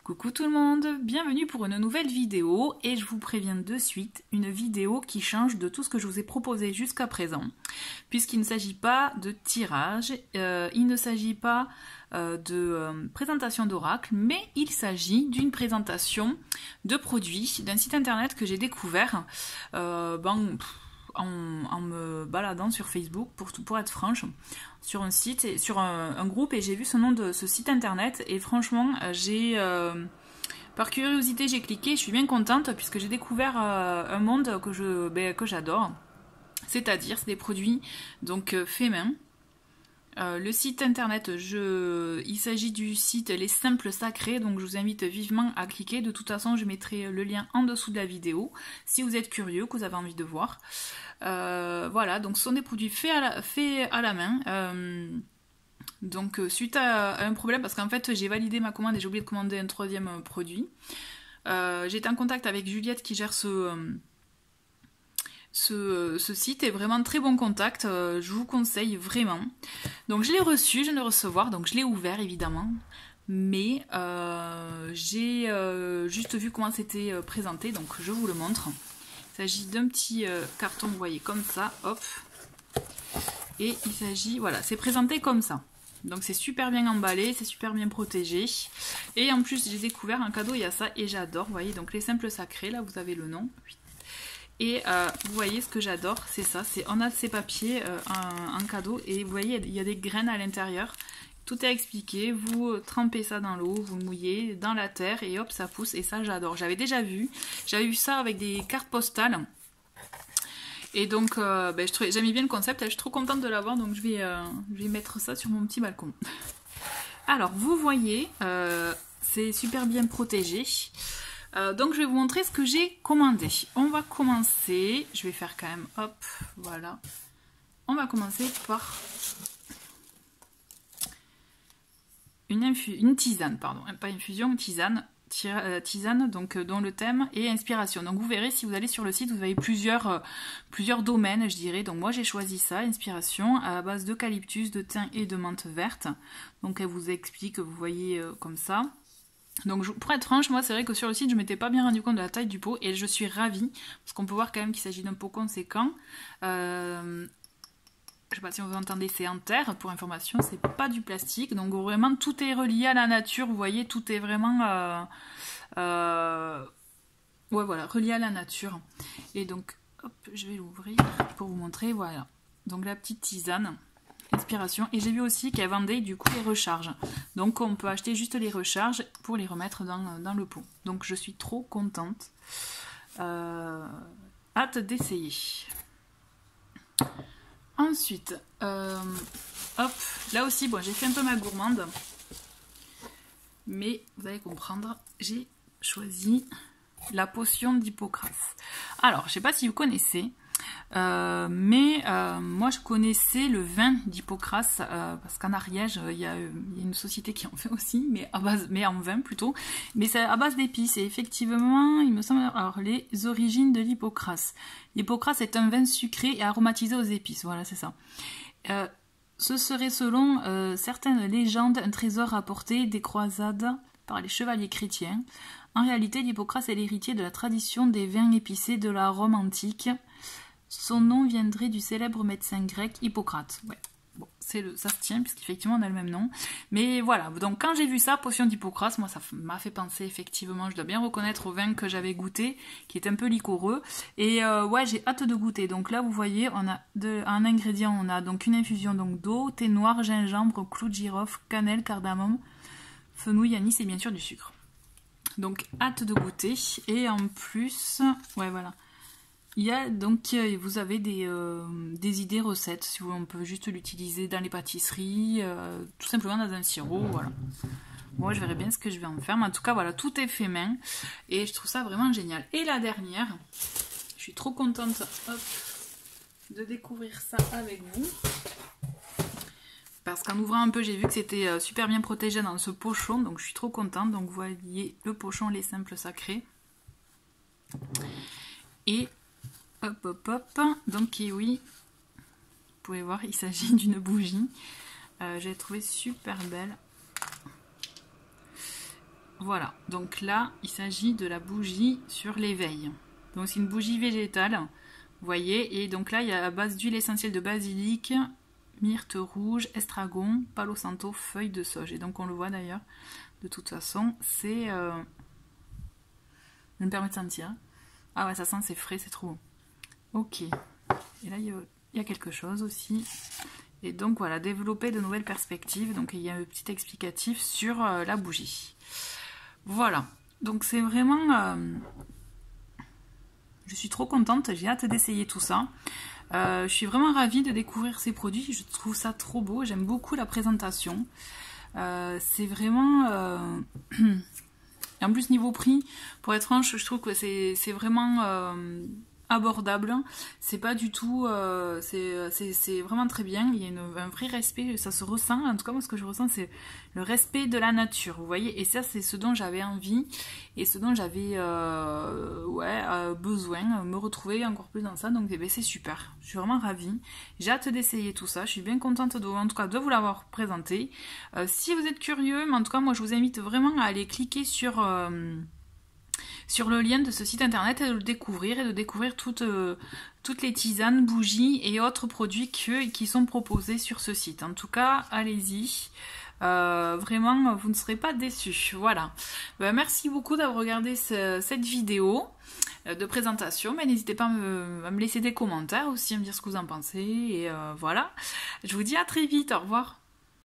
Coucou tout le monde, bienvenue pour une nouvelle vidéo et je vous préviens de suite, une vidéo qui change de tout ce que je vous ai proposé jusqu'à présent, puisqu'il ne s'agit pas de tirage, il ne s'agit pas de présentation d'oracle, mais il s'agit d'une présentation de produits d'un site internet que j'ai découvert en me baladant sur Facebook, pour être franche, sur un site, et sur un groupe, et j'ai vu ce nom de ce site internet, et franchement, par curiosité, j'ai cliqué, je suis bien contente, puisque j'ai découvert un monde que j'adore, c'est-à-dire, c'est des produits donc faits main. Le site internet, il s'agit du site Les Simples Sacrés, donc je vous invite vivement à cliquer. De toute façon, je mettrai le lien en dessous de la vidéo, si vous êtes curieux, que vous avez envie de voir. Voilà, donc ce sont des produits faits à la main. Donc suite à un problème, parce qu'en fait j'ai validé ma commande et j'ai oublié de commander un troisième produit. J'ai été en contact avec Juliette qui gère ce site est vraiment très bon contact, je vous conseille vraiment. Donc je l'ai reçu, je viens de le recevoir, donc je l'ai ouvert évidemment, mais j'ai juste vu comment c'était présenté, donc je vous le montre. Il s'agit d'un petit carton, vous voyez, comme ça, hop, et il s'agit, voilà, c'est présenté comme ça. Donc c'est super bien emballé, c'est super bien protégé. Et en plus j'ai découvert un cadeau, il y a ça, et j'adore, vous voyez, donc Les Simples Sacrés, là vous avez le nom. Et vous voyez, ce que j'adore, c'est ça, on a ces papiers en cadeau, et vous voyez, il y a des graines à l'intérieur. Tout est expliqué, vous trempez ça dans l'eau, vous le mouillez dans la terre, et hop, ça pousse, et ça j'adore. J'avais vu ça avec des cartes postales. Et donc, j'aimais bien le concept, je suis trop contente de l'avoir, donc je vais mettre ça sur mon petit balcon. Alors, vous voyez, c'est super bien protégé. Donc je vais vous montrer ce que j'ai commandé. On va commencer, je vais faire quand même, hop, voilà. On va commencer par une tisane, pardon, pas infusion, tisane, donc dont le thème est inspiration. Donc vous verrez, si vous allez sur le site, vous avez plusieurs domaines, je dirais. Donc moi j'ai choisi ça, inspiration, à base d'eucalyptus, de thym et de menthe verte. Donc elle vous explique, vous voyez, comme ça. Donc pour être franche, moi c'est vrai que sur le site je m'étais pas bien rendu compte de la taille du pot et je suis ravie parce qu'on peut voir quand même qu'il s'agit d'un pot conséquent. Je sais pas si vous entendez, c'est en terre, pour information, c'est pas du plastique, donc vraiment tout est relié à la nature, vous voyez, tout est vraiment ouais, voilà, relié à la nature. Et donc hop, je vais l'ouvrir pour vous montrer, voilà, donc la petite tisane inspiration, et j'ai vu aussi qu'elle vendait du coup les recharges, donc on peut acheter juste les recharges pour les remettre dans le pot, donc je suis trop contente, hâte d'essayer. Ensuite hop, là aussi bon, j'ai fait un peu ma gourmande, mais vous allez comprendre, j'ai choisi la potion d'Hippocrate. Alors je sais pas si vous connaissez, mais moi je connaissais le vin d'Hippocrate, parce qu'en Ariège il y a une société qui en fait aussi, mais en vin plutôt, mais c'est à base d'épices, et effectivement il me semble, alors les origines de l'Hippocrate. L'Hippocrate est un vin sucré et aromatisé aux épices, voilà, c'est ça. Ce serait selon certaines légendes un trésor apporté des croisades par les chevaliers chrétiens. En réalité, l'Hippocrate est l'héritier de la tradition des vins épicés de la Rome antique. Son nom viendrait du célèbre médecin grec Hippocrate. Ouais. Bon, ça se tient, puisqu'effectivement on a le même nom. Mais voilà, donc quand j'ai vu ça, potion d'Hippocrate, moi ça m'a fait penser, effectivement, je dois bien reconnaître, au vin que j'avais goûté, qui est un peu liquoreux. Et ouais, j'ai hâte de goûter. Donc là, vous voyez, on a en ingrédients, on a donc une infusion d'eau, thé noir, gingembre, clou de girofle, cannelle, cardamome, fenouil, anis et bien sûr du sucre. Donc hâte de goûter. Et en plus, ouais voilà. Il y a donc, vous avez des idées recettes, si vous, on peut juste l'utiliser dans les pâtisseries, tout simplement dans un sirop, voilà. Moi je verrai bien ce que je vais en faire, mais en tout cas voilà, tout est fait main, et je trouve ça vraiment génial. Et la dernière, je suis trop contente, hop, de découvrir ça avec vous, parce qu'en ouvrant un peu, j'ai vu que c'était super bien protégé dans ce pochon, donc je suis trop contente. Donc vous voyez le pochon Les Simples Sacrés, et hop hop hop, donc kiwi, vous pouvez voir, il s'agit d'une bougie, j'ai trouvé super belle, Voilà, donc là, il s'agit de la bougie sur l'éveil. Donc c'est une bougie végétale, vous voyez, et donc là, il y a à base d'huile essentielle de basilic, myrte rouge, estragon, palo santo, feuilles de sauge. Et donc on le voit d'ailleurs, de toute façon, c'est... Je me permets de sentir. Ah ouais, ça sent, c'est frais, c'est trop bon. Ok. Et là, il y a quelque chose aussi. Et donc voilà, développer de nouvelles perspectives. Donc il y a un petit explicatif sur la bougie. Voilà. Donc c'est vraiment... je suis trop contente, j'ai hâte d'essayer tout ça. Je suis vraiment ravie de découvrir ces produits. Je trouve ça trop beau. J'aime beaucoup la présentation. C'est vraiment... Et en plus, niveau prix, pour être franche, je trouve que c'est vraiment abordable. C'est pas du tout... c'est vraiment très bien. Il y a un vrai respect, ça se ressent. En tout cas, moi, ce que je ressens, c'est le respect de la nature, vous voyez. Et ça, c'est ce dont j'avais envie et ce dont j'avais besoin, me retrouver encore plus dans ça. Donc, eh ben, c'est super. Je suis vraiment ravie. J'ai hâte d'essayer tout ça. Je suis bien contente, en tout cas, de vous l'avoir présenté. Si vous êtes curieux, mais en tout cas, moi, je vous invite vraiment à aller cliquer sur le lien de ce site internet et de le découvrir, et de découvrir toutes les tisanes, bougies et autres produits qui sont proposés sur ce site. En tout cas, allez-y. Vraiment, vous ne serez pas déçus. Voilà. Merci beaucoup d'avoir regardé cette vidéo de présentation. Mais n'hésitez pas à me laisser des commentaires aussi, à me dire ce que vous en pensez. Et voilà. Je vous dis à très vite. Au revoir.